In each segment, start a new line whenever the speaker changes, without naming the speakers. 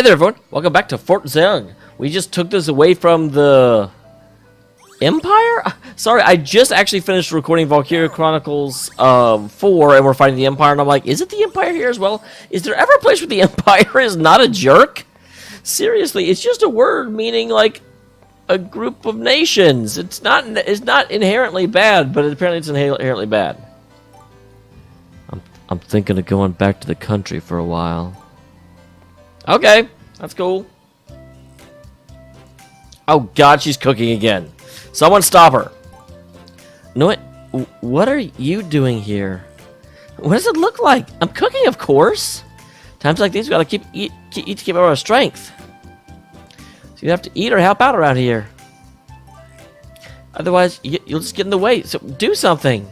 Hey there, everyone. Welcome back to Fort Zeng. We just took this away from the Empire? Sorry, I just actually finished recording Valkyria Chronicles 4, and we're fighting the Empire, and I'm like, is it the Empire here as well? Is there ever a place where the Empire is not a jerk? Seriously, it's just a word meaning, like, a group of nations. It's not inherently bad, but apparently it's inherently bad. I'm thinking of going back to the country for a while. Okay, that's cool. Oh god, she's cooking again. Someone stop her. Noin, what are you doing here? What does it look like? I'm cooking, of course. Times like these, we gotta eat to keep our strength. So you have to eat or help out around here. Otherwise, you'll just get in the way. So do something.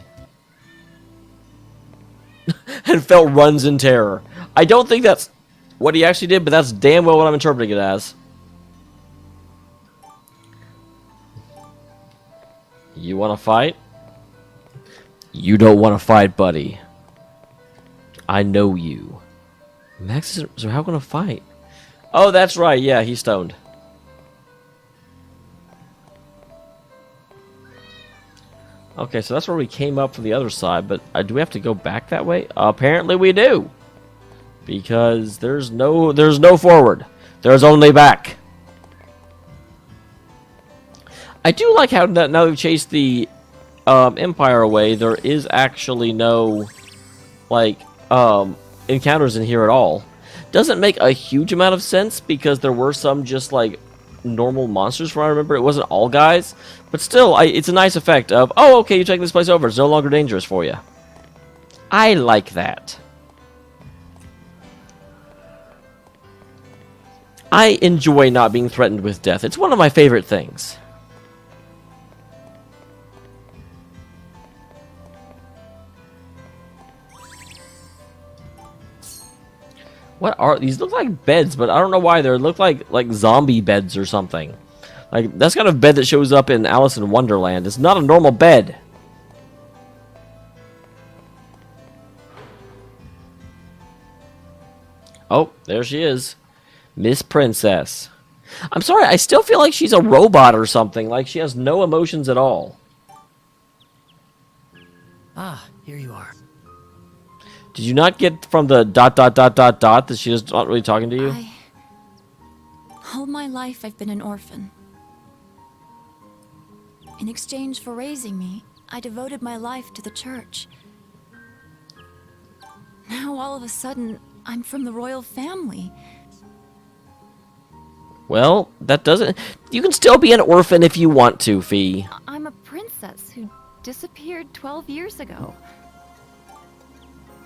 And Felt runs in terror. I don't think that's what he actually did, but that's damn well what I'm interpreting it as. You want to fight? You don't want to fight, buddy. I know you. Max is how gonna fight? Oh, that's right. Yeah, he's stoned. Okay, so that's where we came up from the other side, but do we have to go back that way? Apparently we do. Because there's no forward. There's only back. I do like how now we've chased the Empire away, there is actually no like encounters in here at all. Doesn't make a huge amount of sense because there were some just like normal monsters from what I remember. It wasn't all guys, but still it's a nice effect of, oh okay, you take this place over, it's no longer dangerous for you. I like that. I enjoy not being threatened with death. It's one of my favorite things. What are these? Look like beds, but I don't know why they look like zombie beds or something. Like that's kind of bed that shows up in Alice in Wonderland. It's not a normal bed. Oh, there she is. Miss Princess. I'm sorry, I still feel like she's a robot or something. Like she has no emotions at all.
Ah, here you are.
Did you not get from the ... that she is not really talking to you?
All my life I've been an orphan. In exchange for raising me, I devoted my life to the church. Now all of a sudden, I'm from the royal family.
Well, that doesn't... You can still be an orphan if you want to, Fee.
I'm a princess who disappeared 12 years ago.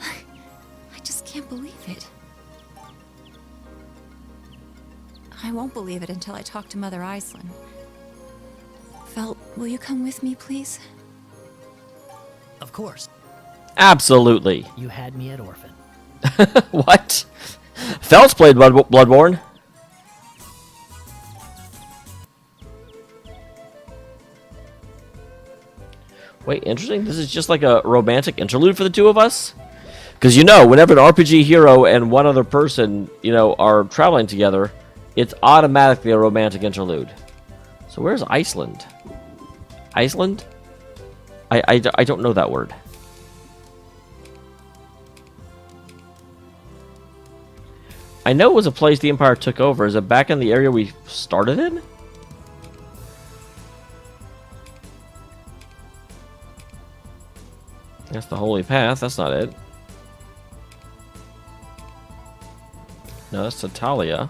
I just can't believe it. I won't believe it until I talk to Mother Iceland. Felt, will you come with me, please?
Of course.
Absolutely.
You had me at orphan.
What? Felt's played Bloodborne. Wait, interesting. This is just like a romantic interlude for the two of us? Because, you know, whenever an RPG hero and one other person, you know, are traveling together, it's automatically a romantic interlude. So where's Iceland? Iceland? I don't know that word. I know it was a place the Empire took over. Is it back in the area we started in? That's the Holy Path. That's not it. No, that's Atelier.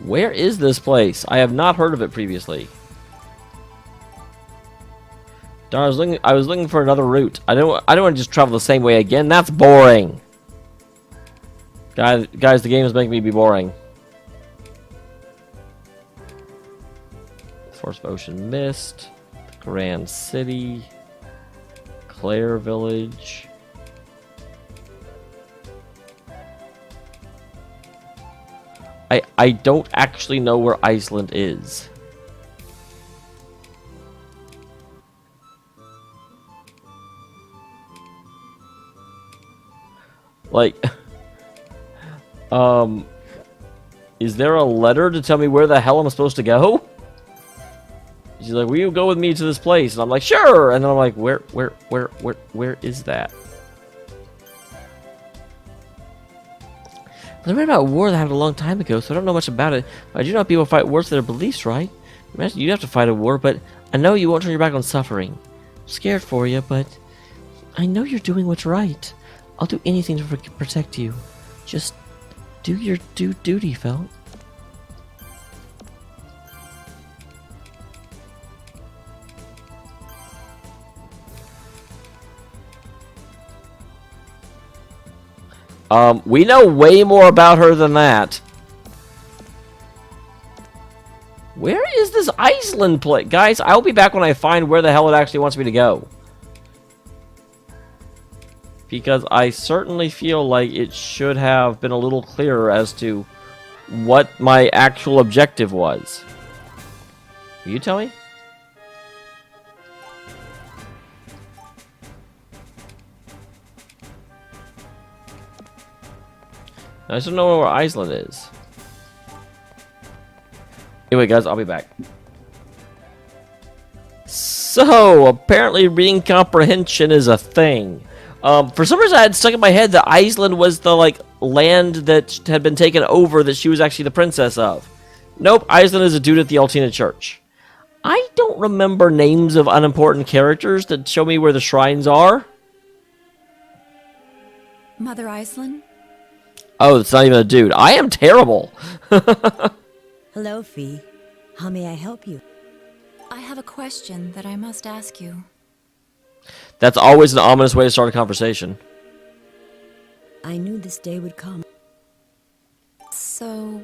Where is this place? I have not heard of it previously. Darn, I was looking for another route. I don't want to just travel the same way again. That's boring. Guys, the game is making me be boring. Force of Ocean Mist. Grand City, Clare Village. I don't actually know where Iceland is. Like, Is there a letter to tell me where the hell I'm supposed to go? She's like, will you go with me to this place? And I'm like, sure. And then I'm like, where is that? I read about a war that happened a long time ago, so I don't know much about it. But I do know people fight wars for their beliefs, right? Imagine you have to fight a war, but I know you won't turn your back on suffering. I'm scared for you, but I know you're doing what's right. I'll do anything to protect you. Just do your duty, Felt. We know way more about her than that. Where is this Iceland place? Guys, I'll be back when I find where the hell it actually wants me to go. Because I certainly feel like it should have been a little clearer as to what my actual objective was. Will you tell me? I just don't know where Iceland is. Anyway, guys, I'll be back. So, apparently reading comprehension is a thing. For some reason, I had stuck in my head that Iceland was the, like, land that had been taken over that she was actually the princess of. Nope, Iceland is a dude at the Altina Church. I don't remember names of unimportant characters that show me where the shrines are.
Mother Iceland?
Oh, it's not even a dude. I am terrible.
Hello, Fee. How may I help you?
I have a question that I must ask you.
That's always an ominous way to start a conversation.
I knew this day would come.
So,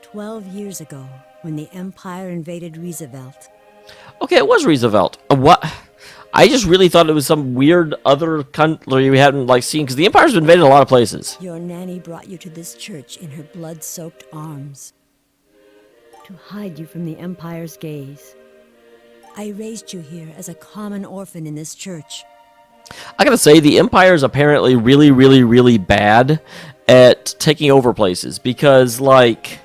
12 years ago, when the Empire invaded Roosevelt.
Okay, it was Roosevelt. What? I just really thought it was some weird other country we hadn't like seen, because the Empire's invaded a lot of places.
Your nanny brought you to this church in her blood-soaked arms to hide you from the Empire's gaze. I raised you here as a common orphan in this church.
I gotta say, the Empire is apparently really, really, really bad at taking over places, because, like,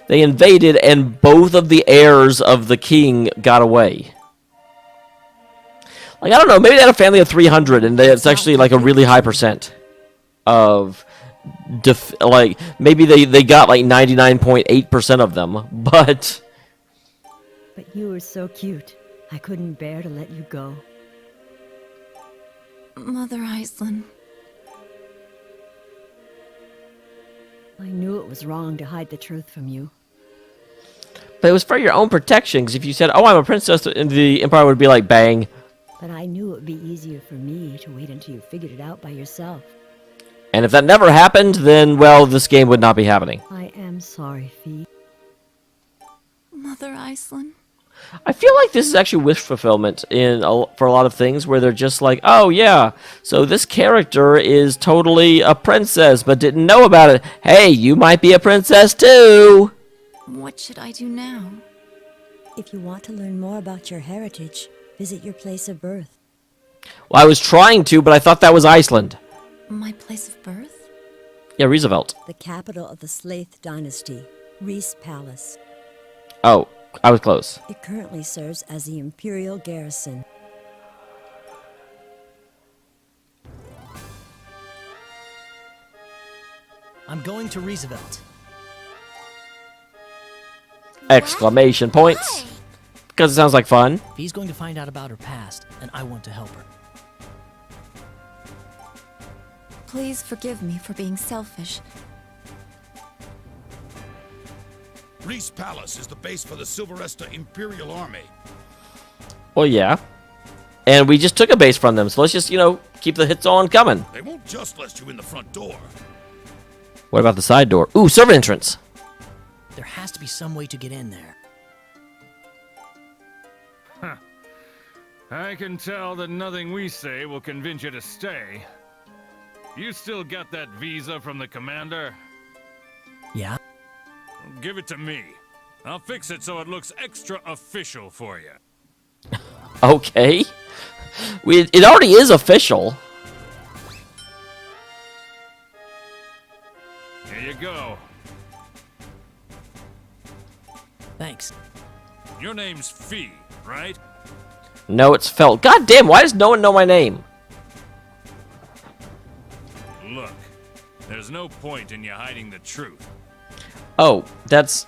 they invaded and both of the heirs of the king got away. Like, I don't know, maybe they had a family of 300, and it's actually, like, a really high percent of, like, maybe they got, like, 99.8% of them, but...
But you were so cute. I couldn't bear to let you go.
Mother Iceland.
I knew it was wrong to hide the truth from you.
But it was for your own protection, because if you said, oh, I'm a princess, the Empire would be like, bang.
But I knew it would be easier for me to wait until you figured it out by yourself.
And if that never happened, then, well, this game would not be happening.
I am sorry, Fee.
Mother Iceland.
I feel like this is actually wish fulfillment for a lot of things, where they're just like, oh, yeah, so this character is totally a princess, but didn't know about it. Hey, you might be a princess, too.
What should I do now?
If you want to learn more about your heritage, visit your place of birth.
Well, I was trying to, but I thought that was Iceland.
My place of birth?
Yeah, Roosevelt.
The capital of the Slaith dynasty, Reese Palace.
Oh, I was close.
It currently serves as the Imperial garrison.
I'm going to Roosevelt.
Exclamation points. Because it sounds like fun.
He's going to find out about her past, and I want to help her.
Please forgive me for being selfish.
Reese Palace is the base for the Silveresta Imperial Army.
Well, yeah. And we just took a base from them, so let's just, keep the hits on coming.
They won't just let you in the front door.
What about the side door? Ooh, servant entrance.
There has to be some way to get in there.
Huh. I can tell that nothing we say will convince you to stay. You still got that visa from the commander?
Yeah?
Give it to me. I'll fix it so it looks extra official for you.
Okay. It already is official.
Your name's Fee, right?
No, it's Felt. God damn, why does no one know my name?
Look, there's no point in you hiding the truth.
Oh, that's...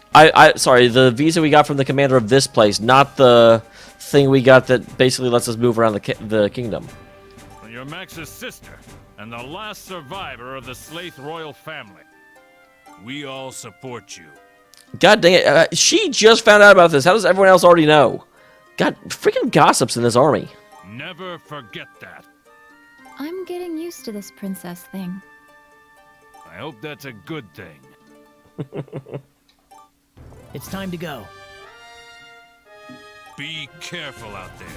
sorry, the visa we got from the commander of this place, not the thing we got that basically lets us move around the kingdom.
You're Max's sister, and the last survivor of the Slaith royal family. We all support you.
God dang it, she just found out about this. How does everyone else already know? God, freaking gossips in this army.
Never forget that.
I'm getting used to this princess thing.
I hope that's a good thing.
It's time to go.
Be careful out there.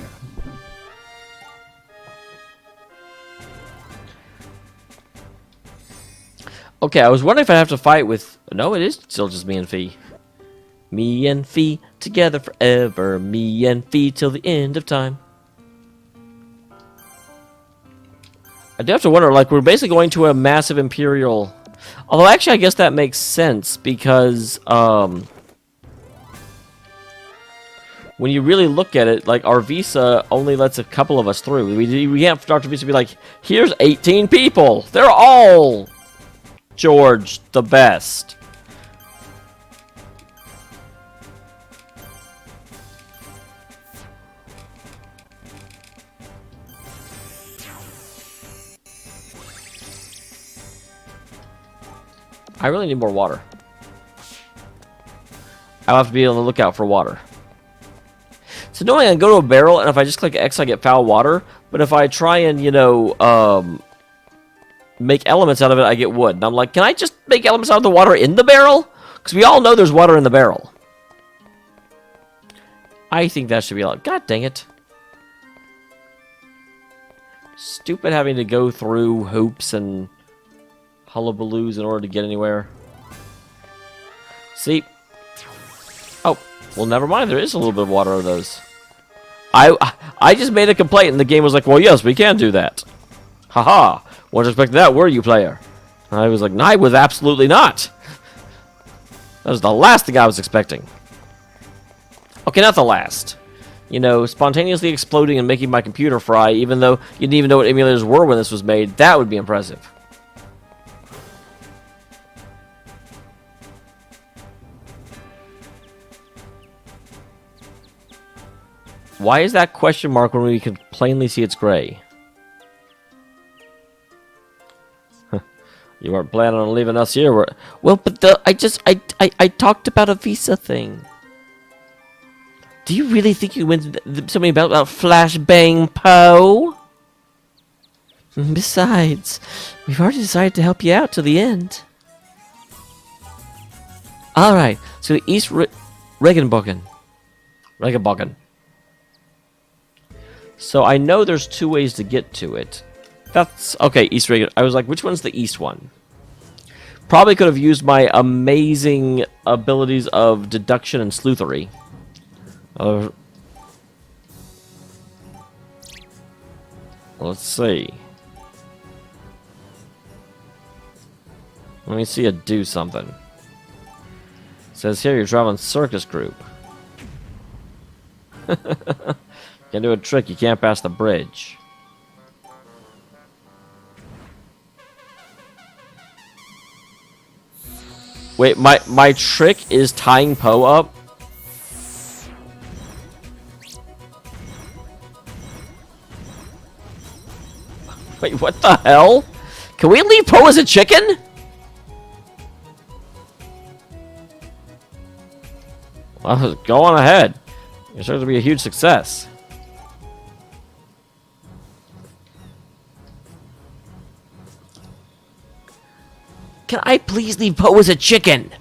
Okay, I was wondering if I'd have to fight with... No, it is still just me and Fee. Me and Fee, together forever. Me and Fee till the end of time. I do have to wonder, like, we're basically going to a massive Imperial... Although, actually, I guess that makes sense, because, when you really look at it, like, our visa only lets a couple of us through. We can't start the visa be like, here's 18 people! They're all George the best. I really need more water. I'll have to be on the lookout for water. So knowing I can go to a barrel, and if I just click X, I get foul water. But if I try and, you know, make elements out of it, I get wood. And I'm like, can I just make elements out of the water in the barrel? Because we all know there's water in the barrel. I think that should be allowed. God dang it. Stupid having to go through hoops and hullabaloos in order to get anywhere. See? Oh, well, never mind. There is a little bit of water of those. I just made a complaint, and the game was like, well, yes, we can do that. Haha. Wasn't expecting that, were you, player? And I was like, no, I was absolutely not. That was the last thing I was expecting. Okay, not the last. You know, spontaneously exploding and making my computer fry, even though you didn't even know what emulators were when this was made, that would be impressive. Why is that question mark when we can plainly see it's gray? You weren't planning on leaving us here. Well, but I talked about a visa thing. Do you really think you went something about flashbang Poe? Besides, we've already decided to help you out till the end. All right, so East Regenbogen. So I know there's two ways to get to it. That's okay, East Regan. I was like, which one's the east one? Probably could have used my amazing abilities of deduction and sleuthery. Let's see. Let me see it do something. It says here you're traveling circus group. Can do a trick, you can't pass the bridge. Wait, my trick is tying Poe up? Wait, what the hell? Can we leave Poe as a chicken? Well, go on ahead. You're sure to be a huge success. Can I please leave Poe as a chicken?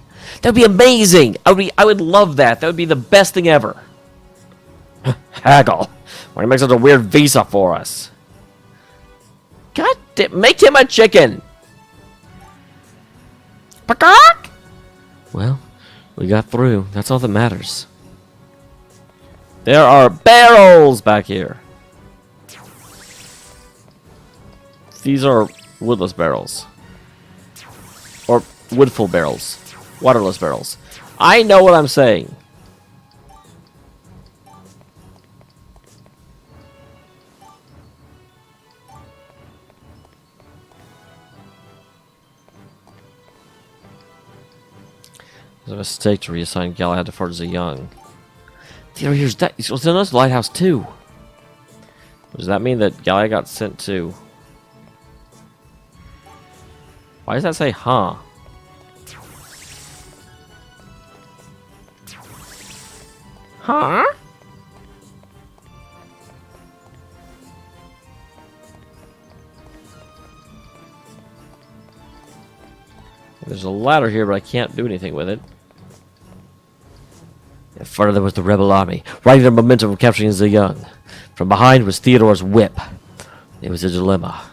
That would be amazing. I would love that. That would be the best thing ever. Haggle. Why do you make such a weird visa for us? God damn, make him a chicken. Well, we got through. That's all that matters. There are barrels back here. These are woodless barrels. Or woodful barrels. Waterless barrels. I know what I'm saying. was a mistake to reassign Galahad to Fort Zayang. Theodore here's that. He's supposed to know the lighthouse too. Does that mean that Galahad got sent to? Why does that say huh? Huh? There's a ladder here, but I can't do anything with it. In front of them was the rebel army, riding their momentum of capturing Zayang. From behind was Theodore's whip. It was a dilemma.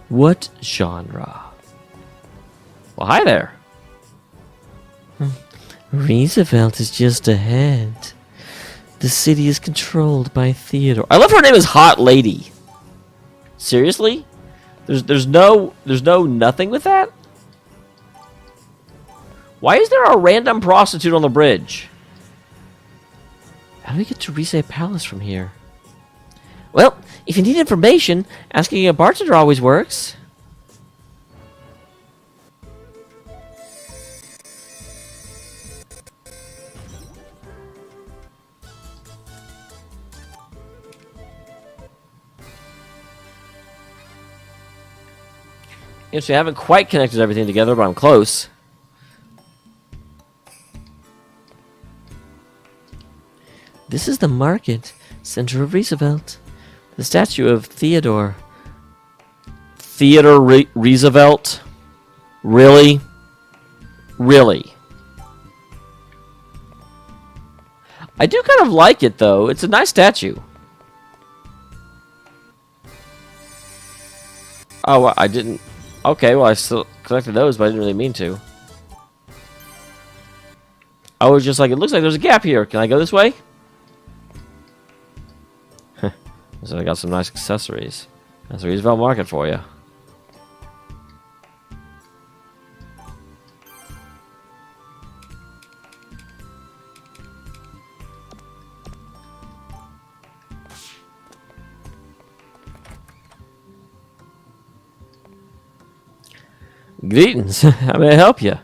What genre? Well, hi there. Roosevelt is just ahead. The city is controlled by Theodore. I love her name is Hot Lady. Seriously? There's no nothing with that? Why is there a random prostitute on the bridge? How do we get to Rize Palace from here? Well, if you need information, asking a bartender always works. Yes, we haven't quite connected everything together, but I'm close. This is the market center of Roosevelt. The statue of Theodore. Theodore Roosevelt? Really? Really? I do kind of like it, though. It's a nice statue. Oh, well, I didn't... Okay, well, I still collected those, but I didn't really mean to. I was just like, it looks like there's a gap here. Can I go this way? So I got some nice accessories. That's the Roosevelt Market for you. Greetings. How may I help you?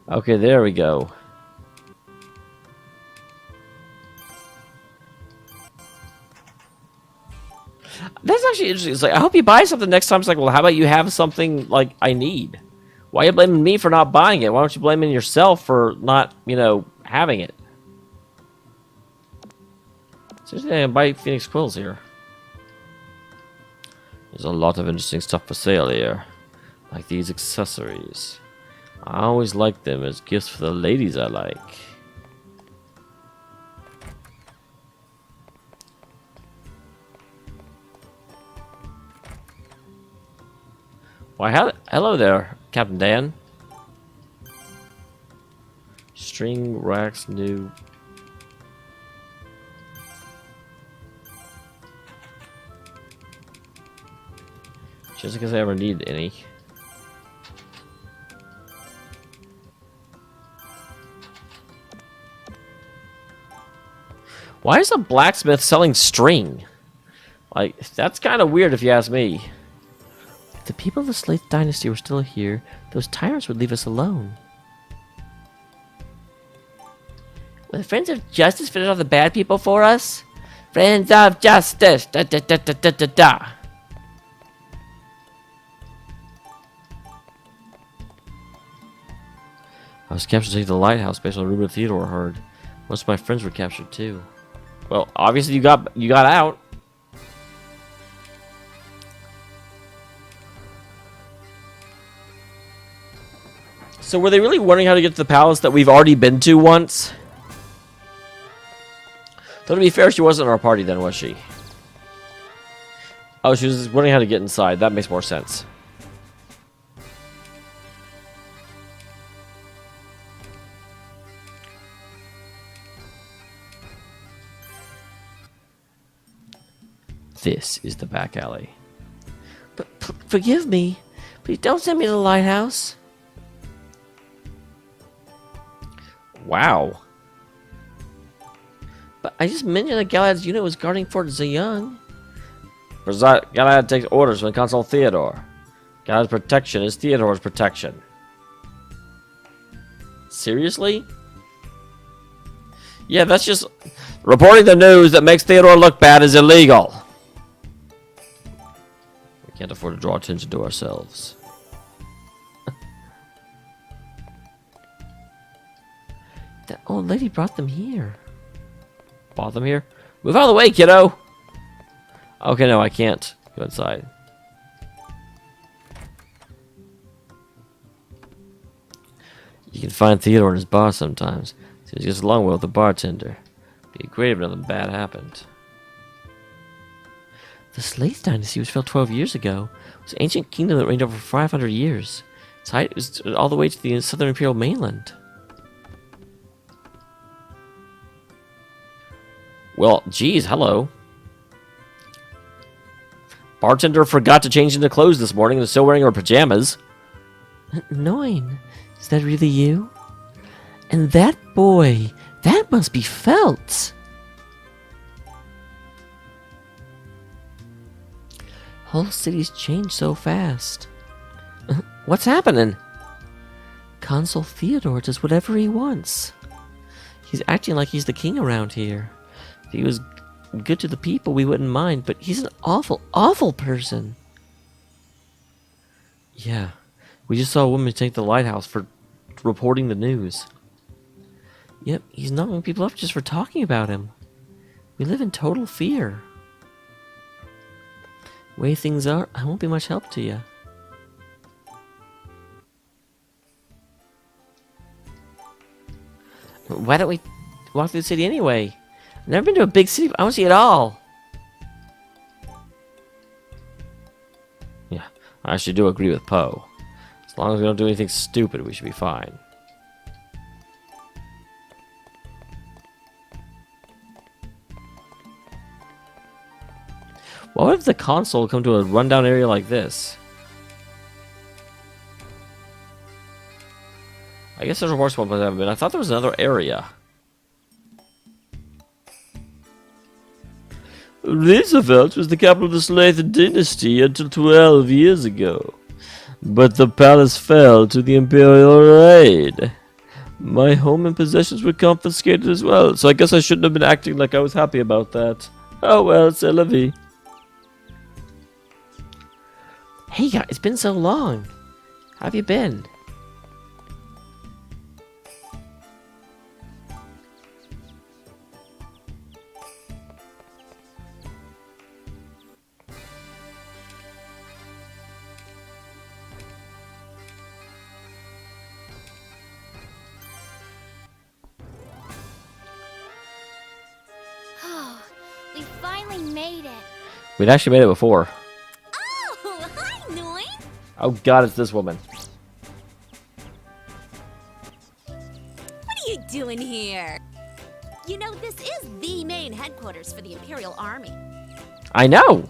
Okay, there we go. That's actually interesting. It's like, I hope you buy something next time. It's like, well, how about you have something like I need? Why are you blaming me for not buying it? Why don't you blame yourself for not, you know, having it? Seriously, I can buy Phoenix Quills here. There's a lot of interesting stuff for sale here. Like these accessories. I always like them as gifts for the ladies I like. Why, hello there, Captain Dan. String racks new. Just in case I ever need any. Why is a blacksmith selling string? Like, that's kind of weird if you ask me. If the people of the Slave Dynasty were still here, those tyrants would leave us alone. Will the Friends of Justice finish off the bad people for us? Friends of Justice! Da da da da da da da! I was captured taking the lighthouse based on a rumor Theodore heard. Most of my friends were captured too. Well, obviously you got out. So were they really wondering how to get to the palace that we've already been to once? Though to be fair, she wasn't in our party then, was she? Oh, she was just wondering how to get inside. That makes more sense. This is the back alley. But forgive me. Please don't send me to the lighthouse. Wow. But I just mentioned that Galahad's unit was guarding Fort Zayang. Galahad takes orders from Consul Theodore. God's protection is Theodore's protection. Seriously? Yeah, that's just... Reporting the news that makes Theodore look bad is illegal. We can't afford to draw attention to ourselves. That old lady brought them here. Brought them here? Move out of the way, kiddo! Okay, no, I can't go inside. You can find Theodore and his boss sometimes. Seems he gets along well with the bartender. Be great if nothing bad happened. The Slaith dynasty, which fell 12 years ago, was an ancient kingdom that reigned over 500 years. Its height was all the way to the southern imperial mainland. Well, geez, hello. Bartender forgot to change into clothes this morning and is still wearing her pajamas. Noin, is that really you? And that boy, that must be Felt. Whole city's changed so fast. What's happening? Consul Theodore does whatever he wants. He's acting like he's the king around here. If he was good to the people, we wouldn't mind, but he's an awful, awful person. Yeah, we just saw a woman take the lighthouse for reporting the news. Yep, he's knocking people up just for talking about him. We live in total fear. The way things are, I won't be much help to you. Why don't we walk through the city anyway? I've never been to a big city, but I want to see it all. Yeah, I actually do agree with Poe. As long as we don't do anything stupid, we should be fine. What if the console come to a rundown area like this? I guess there's a worse one, but I haven't been. I thought there was another area. Roosevelt was the capital of the Slaith dynasty until 12 years ago. But the palace fell to the Imperial raid. My home and possessions were confiscated as well, so I guess I shouldn't have been acting like I was happy about that. Oh well, c'est la vie. Hey guys, it's been so long. How have you been?
We finally made it.
We'd actually made it before.
Oh, hi, Noin.
Oh god, it's this woman.
What are you doing here? You know, this is the main headquarters for the Imperial Army.
I know!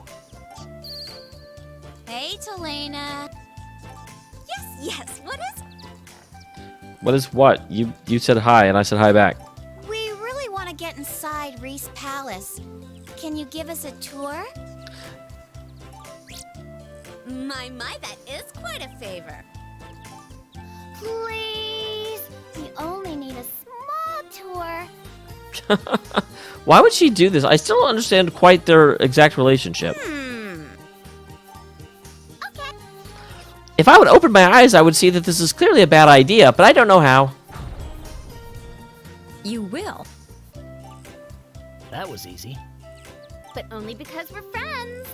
Hey, Talena. Yes, what is...
What is what? You said hi, and I said hi back.
We really want to get inside Reese Palace. Can you give us a tour? My, that is quite a favor. Please, we only need a small tour.
Why would she do this? I still don't understand quite their exact relationship.
Okay.
If I would open my eyes, I would see that this is clearly a bad idea, but I don't know how.
You will.
That was easy.
But only because we're friends.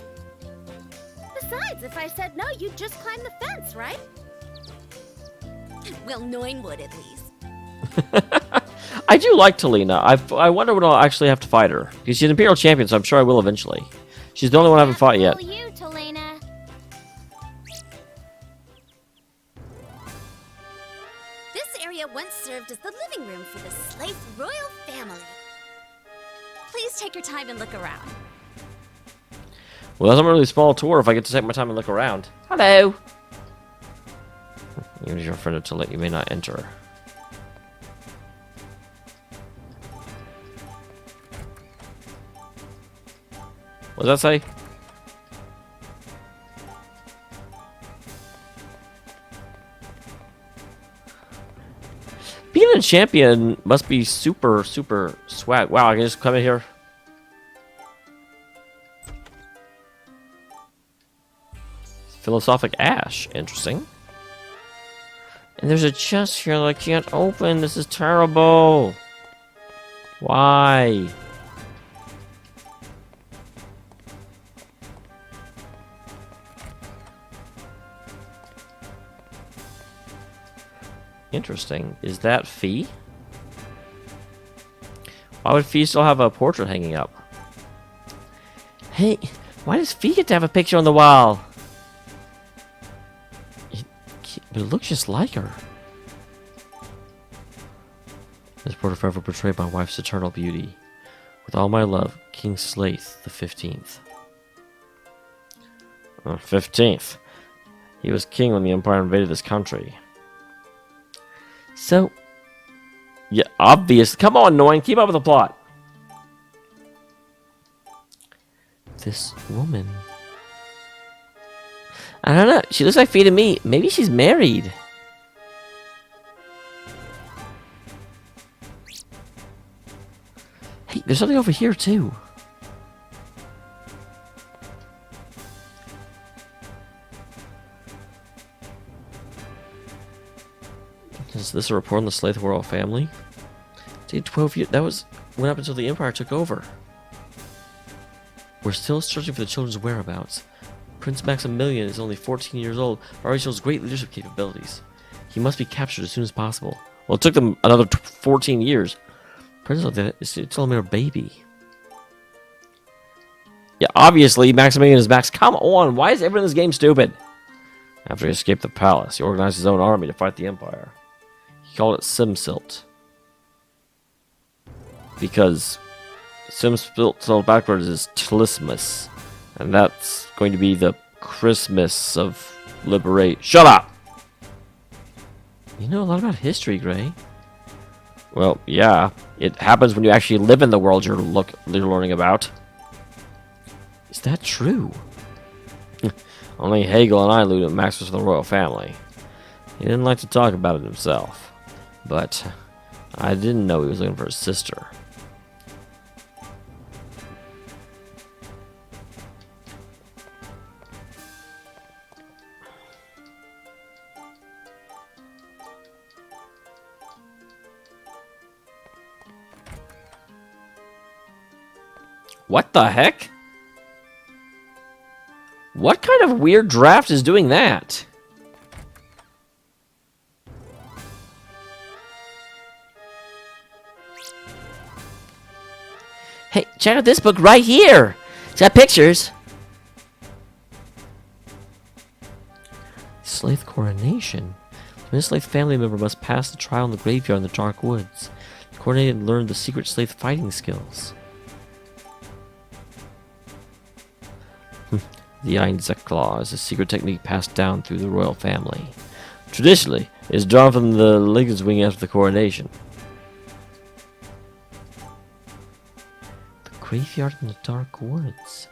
Besides, if I said no, you'd just climb the fence, right? Well, Noin would at least.
I do like Talena. I wonder when I'll actually have to fight her. Because she's an Imperial Champion, so I'm sure I will eventually. She's the only one I haven't fought yet.
You, Talena. This area once served as the living room for the Slaith royal family. Please take your time and look around.
Well, that's a really small tour if I get to take my time and look around. Hello! Use your friend to let you may not enter. What does that say? champion must be super, super swag. Wow, I can just come in here. Philosophic Ash. Interesting. And there's a chest here that I can't open. This is terrible. Why? Interesting. Is that Fee? Why would Fee still have a portrait hanging up? Hey, why does Fee get to have a picture on the wall? It looks just like her. This portrait forever portrayed my wife's eternal beauty. With all my love, King Slaith the 15th. 15th. He was king when the Empire invaded this country. So, yeah, obvious. Come on, Noin, keep up with the plot. This woman. I don't know. She looks like Fee to me. Maybe she's married. Hey, there's something over here, too. Is this a report on the Slaith royal family? Dude, 12 years. That went up until the Empire took over. We're still searching for the children's whereabouts. Prince Maximilian is only 14 years old, but already shows great leadership capabilities. He must be captured as soon as possible. Well, it took them another 14 years. Prince is still a mere baby. Yeah, obviously, Maximilian is Max. Come on, why is everyone in this game stupid? After he escaped the palace, he organized his own army to fight the Empire. He called it Simsilt. Because Simsilt spelled backwards is Tlismus. And that's going to be the Christmas of liberate. Shut up! You know a lot about history, Gray. Well, yeah. It happens when you actually live in the world you're learning about. Is that true? Only Hegel and I knew that Max was from the royal family. He didn't like to talk about it himself. But I didn't know he was looking for his sister. What the heck? What kind of weird draft is doing that? Hey, check out this book right here. It's got pictures. Slaith coronation. The Slaith family member must pass the trial in the graveyard in the dark woods. The coronated learned the secret Slaith fighting skills. The Einzeklaw is a secret technique passed down through the royal family. Traditionally, it is drawn from the Legenswing after the coronation. The graveyard in the dark woods.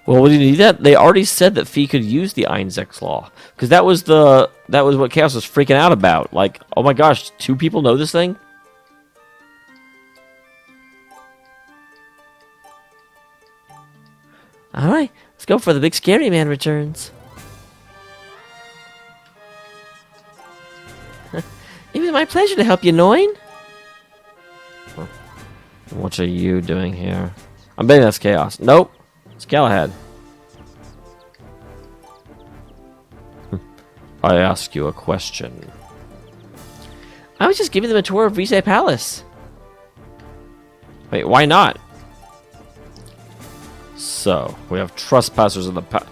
Well, would you need that? They already said that Fee could use the Einzeklaw, because that was what Chaos was freaking out about. Like, oh my gosh, 2 people know this thing? All right. Let's go for the big scary man returns. It was my pleasure to help you, Noin. What are you doing here? I'm betting that's Chaos. Nope. It's Galahad. I ask you a question. I was just giving them a tour of Visay Palace. Wait, why not? So, we have trespassers in the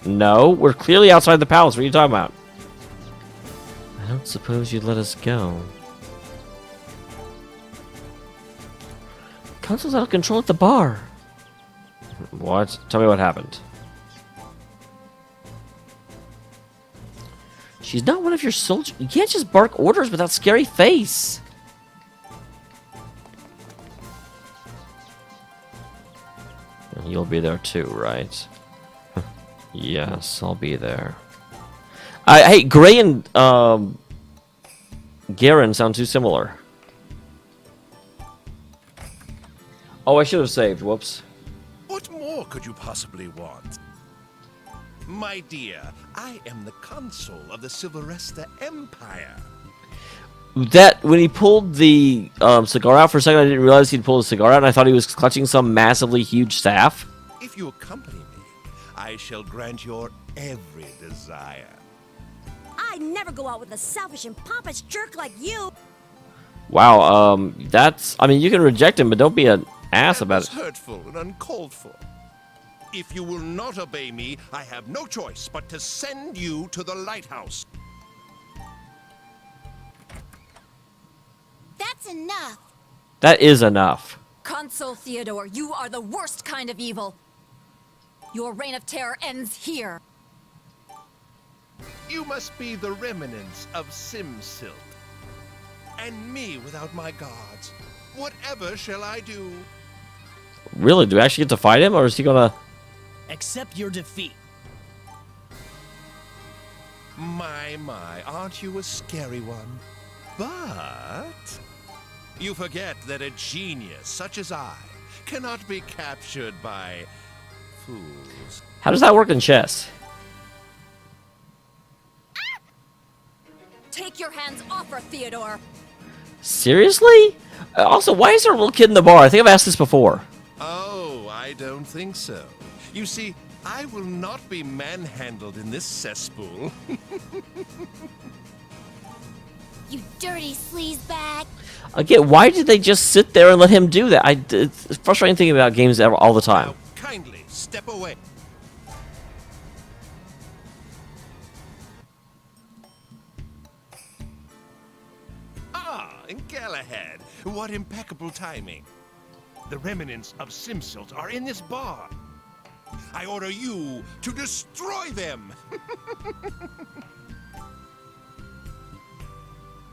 No, we're clearly outside the palace. What are you talking about? I don't suppose you'd let us go. Console's out of control at the bar. What? Tell me what happened. She's not one of your soldiers. You can't just bark orders without scary face. You'll be there too, right? Yes, I'll be there. Hey, Gray and Garen sound too similar. Oh, I should have saved. Whoops.
What more could you possibly want? My dear, I am the consul of the Silveresta Empire.
That when he pulled the cigar out for a second, I didn't realize he'd pulled a cigar out, and I thought he was clutching some massively huge staff.
If you accompany me, I shall grant your every desire.
I'd never go out with a selfish and pompous jerk like you.
Wow, that's... I mean, you can reject him, but don't be an ass about it.
That was hurtful and uncalled for. If you will not obey me, I have no choice but to send you to the lighthouse.
That's enough.
That is enough.
Consul Theodore, you are the worst kind of evil. Your reign of terror ends here.
You must be the remnants of Simsilt. And me without my gods. Whatever shall I do?
Really? Do we actually get to fight him, or is he gonna...
Accept your defeat.
My, aren't you a scary one? But... you forget that a genius such as I cannot be captured by fools.
How does that work in chess?
Take your hands off her, Theodore.
Seriously? Also, why is there a little kid in the bar? I think I've asked this before.
Oh, I don't think so. You see, I will not be manhandled in this cesspool.
You dirty sleazebag.
Again, why did they just sit there and let him do that? It's frustrating thinking about games all the time.
Now, kindly step away. Ah, Galahad, what impeccable timing. The remnants of Simsilt are in this bar. I order you to destroy them.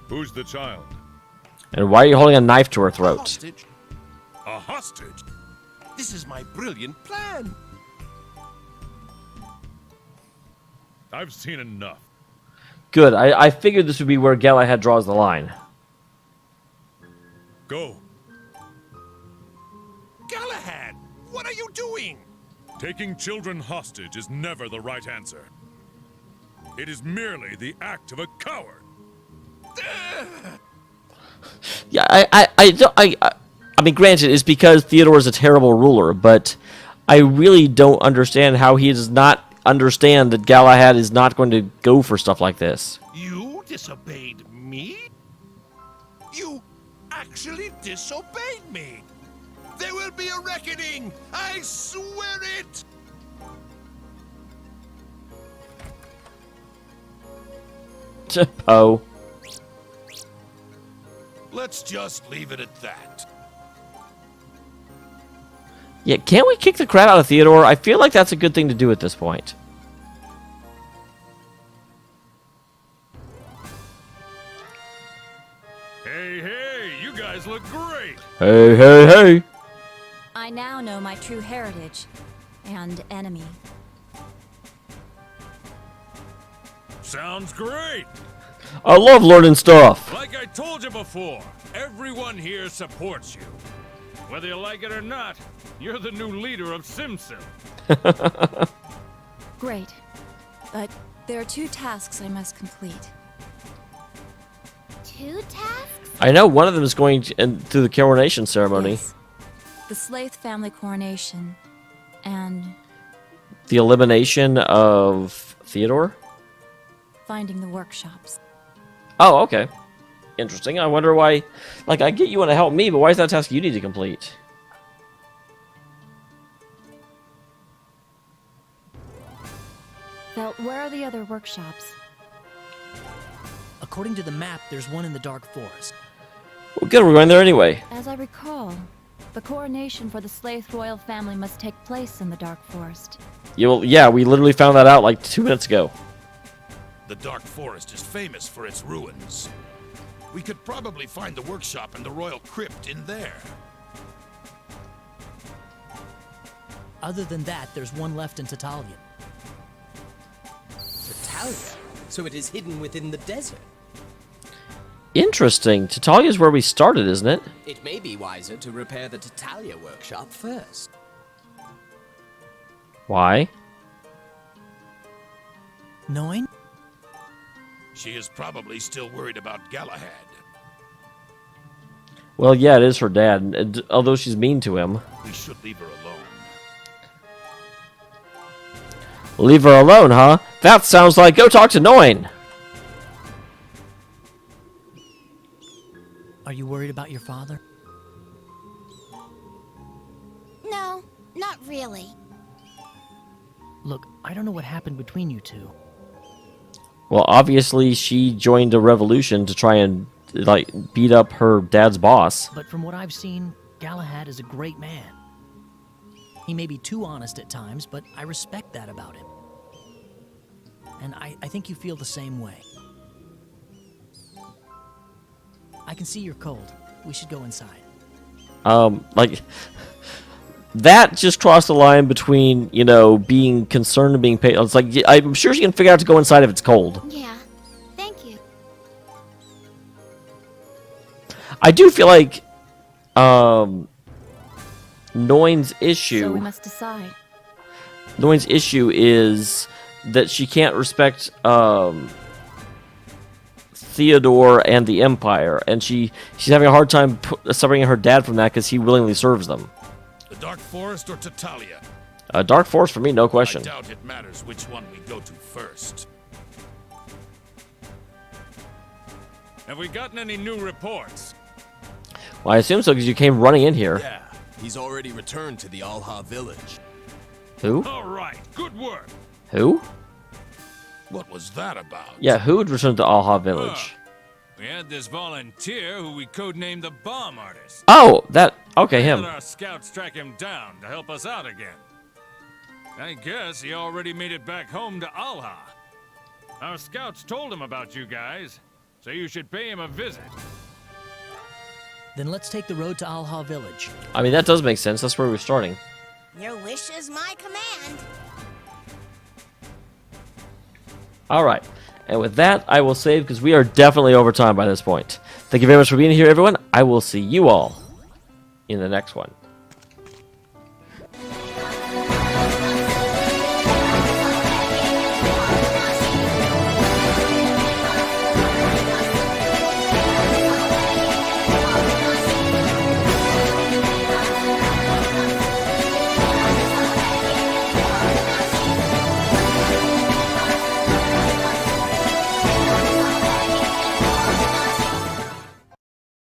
Who's the child?
And why are you holding a knife to her
A
throat?
hostage?
A hostage?
This is my brilliant plan.
I've seen enough.
Good. I figured this would be where Galahad draws the line.
Go.
Galahad, what are you doing?
Taking children hostage is never the right answer. It is merely the act of a coward.
Yeah, I mean, granted, it's because Theodore is a terrible ruler, but I really don't understand how he does not understand that Galahad is not going to go for stuff like this.
You disobeyed me? You actually disobeyed me. There will be a reckoning. I swear it.
Oh.
Let's just leave it at that.
Yeah, can't we kick the crap out of Theodore? I feel like that's a good thing to do at this point.
Hey, you guys look great.
Hey.
I now know my true heritage and enemy.
Sounds great.
I love learning stuff.
Like I told you before, everyone here supports you. Whether you like it or not, you're the new leader of Simsil.
Great. But there are 2 tasks I must complete.
2 tasks?
I know one of them is going through the coronation ceremony.
Yes. The Slaith family coronation. And
The elimination of Theodore?
finding the workshops.
Oh, okay. Interesting. I wonder why... Like, I get you want to help me, but why is that a task you need to complete?
Well, where are the other workshops?
According to the map, there's one in the Dark Forest.
Well, good. We're going there anyway.
As I recall, the coronation for the Slaith royal family must take place in the Dark Forest.
Yeah, we literally found that out like 2 minutes ago.
The Dark Forest is famous for its ruins. We could probably find the workshop and the royal crypt in there.
Atelier. Than that, there's one left in Atelier.
Atelier? So it is hidden within the desert?
Interesting. Tatalia's where we started, isn't it?
It may be wiser to repair the Atelier workshop first.
Why?
Noin?
She is probably still worried about Galahad.
Well, yeah, it is her dad, although she's mean to him.
We should leave her alone.
Leave her alone, huh? That sounds like go talk to Noin.
Are you worried about your father?
No, not really.
Look, I don't know what happened between you two.
Well, obviously she joined a revolution to try and like beat up her dad's boss.
But from what I've seen, Galahad is a great man. He may be too honest at times, but I respect that about him. And I think you feel the same way. I can see you're cold. We should go inside.
Like that just crossed the line between, you know, being concerned and being paid. It's like I'm sure she can figure out to go inside if it's cold.
Yeah, thank you.
I do feel like Noin's issue.
So we must decide.
Noin's issue is that she can't respect Theodore and the Empire, and she's having a hard time separating her dad from that because he willingly serves them.
The Dark Forest or Tatalia?
Dark Forest for me, no question.
I doubt it matters which one we go to first.
Have we gotten any new reports?
Well, I assume so because you came running in here.
Yeah, he's already returned to the Alha village.
Who?
All right, good work.
Who?
What was that about?
Yeah, who would return to Alha Village?
We had this volunteer who we codenamed the Bomb Artist.
Oh, that. Okay, him.
Let our scouts track him down to help us out again. I guess he already made it back home to Alha. Our scouts told him about you guys, so you should pay him a visit.
Then let's take the road to Alha village.
I mean, that does make sense. That's where we're starting.
Your wish is my command.
All right. And with that, I will save because we are definitely over time by this point. Thank you very much for being here, everyone. I will see you all in the next one.